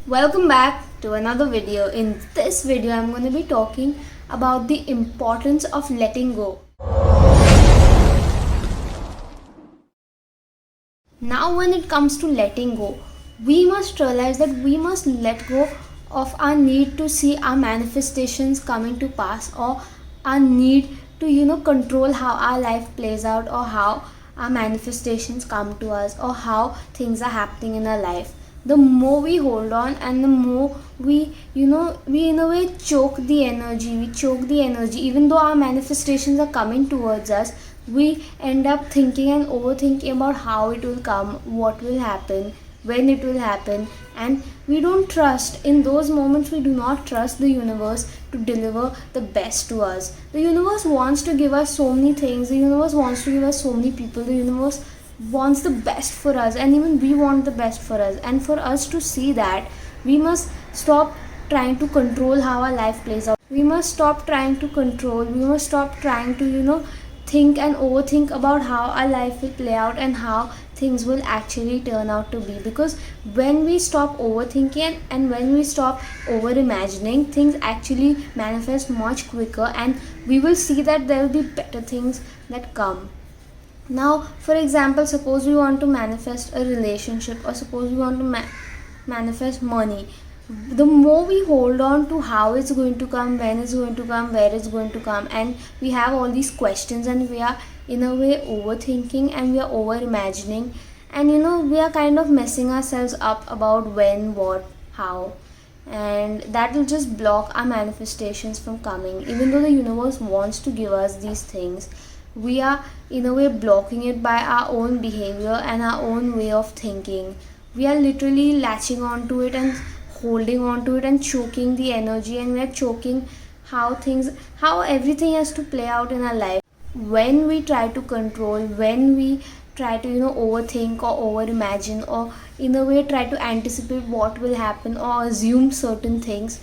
Welcome back to another video. In this video, I'm going to be talking about the importance of letting go. Now, when it comes to letting go, we must realize that we must let go of our need to see our manifestations coming to pass, or our need to control how our life plays out, or how our manifestations come to us, or how things are happening in our life. The more we hold on, and the more we in a way choke the energy. Even though our manifestations are coming towards us, we end up thinking and overthinking about how it will come, what will happen, when it will happen, and we don't trust. In those moments, we do not trust the universe to deliver the best to us. The universe wants to give us so many things. The universe wants to give us so many people. The universe wants the best for us, and even we want the best for us. And for us to see that, we must stop trying to control how our life plays out. We must stop trying to control. We must stop trying to think and overthink about how our life will play out and how things will actually turn out to be. Because when we stop overthinking and when we stop over imagining, things actually manifest much quicker, and we will see that there will be better things that come. Now, for example, suppose we want to manifest a relationship, or suppose we want to manifest money. The more we hold on to how it's going to come, when it's going to come, where it's going to come, and we have all these questions, and we are in a way overthinking, and we are over imagining, and we are kind of messing ourselves up about when, what, how, and that will just block our manifestations from coming. Even though the universe wants to give us these things, we are in a way blocking it by our own behavior and our own way of thinking. We are literally latching on to it and holding on to it and choking the energy, and we are choking how everything has to play out in our life. When we try to control, when we try to overthink or over imagine, or in a way try to anticipate what will happen or assume certain things,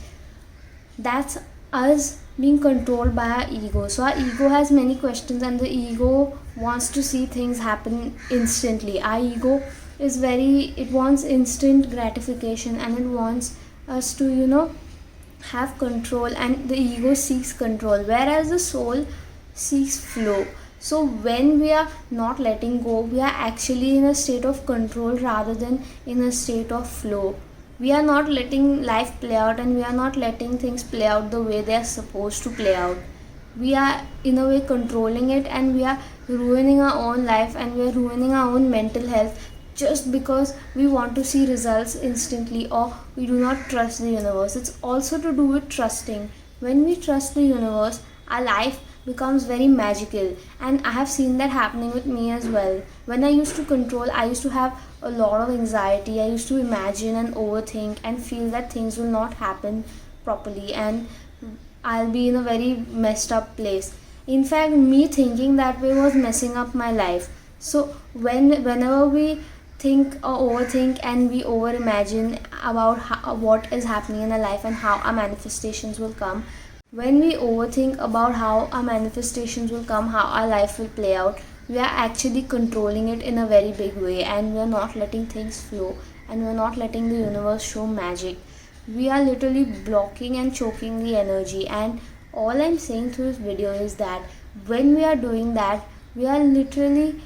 that's us being controlled by our ego. So our ego has many questions, and the ego wants to see things happen instantly. Our ego it wants instant gratification, and it wants us to have control, and the ego seeks control, whereas the soul seeks flow. So when we are not letting go, we are actually in a state of control rather than in a state of flow. We are not letting life play out, and we are not letting things play out the way they are supposed to play out. We are in a way controlling it, and we are ruining our own life, and we are ruining our own mental health, just because we want to see results instantly, or we do not trust the universe. It's also to do with trusting. When we trust the universe, our life becomes very magical, and I have seen that happening with me as well. When I used to control, I used to have a lot of anxiety. I used to imagine and overthink and feel that things will not happen properly, and I'll be in a very messed up place. In fact, me thinking that way was messing up my life. So whenever we think or overthink and we over imagine about what is happening in our life and how our manifestations will come, when we overthink about how our manifestations will come, how our life will play out, we are actually controlling it in a very big way, and we are not letting things flow, and we are not letting the universe show magic. We are literally blocking and choking the energy. And all I'm saying through this video is that when we are doing that, we are literally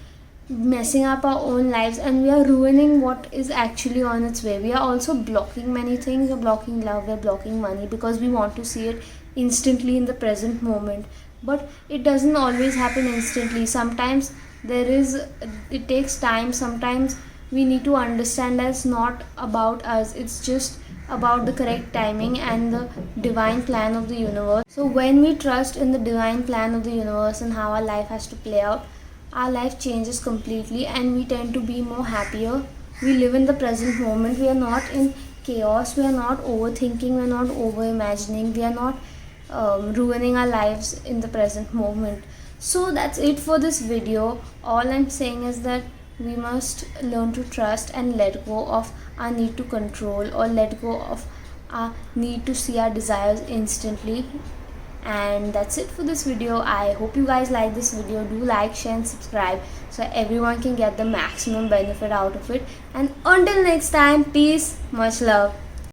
messing up our own lives, and we are ruining what is actually on its way. We are also blocking many things. We're blocking love, we're blocking money, because we want to see it instantly in the present moment. But it doesn't always happen instantly. Sometimes it takes time. Sometimes we need to understand that it's not about us, it's just about the correct timing and the divine plan of the universe. So when we trust in the divine plan of the universe and how our life has to play out, our life changes completely, and we tend to be more happier. We live in the present moment. We are not in chaos. We are not overthinking. We are not over imagining. We are not ruining our lives in the present moment. So that's it for this video. All I'm saying is that we must learn to trust and let go of our need to control, or let go of our need to see our desires instantly. And that's it for this video. I hope you guys like this video. Do like, share and subscribe so everyone can get the maximum benefit out of it. And until next time, peace, much love.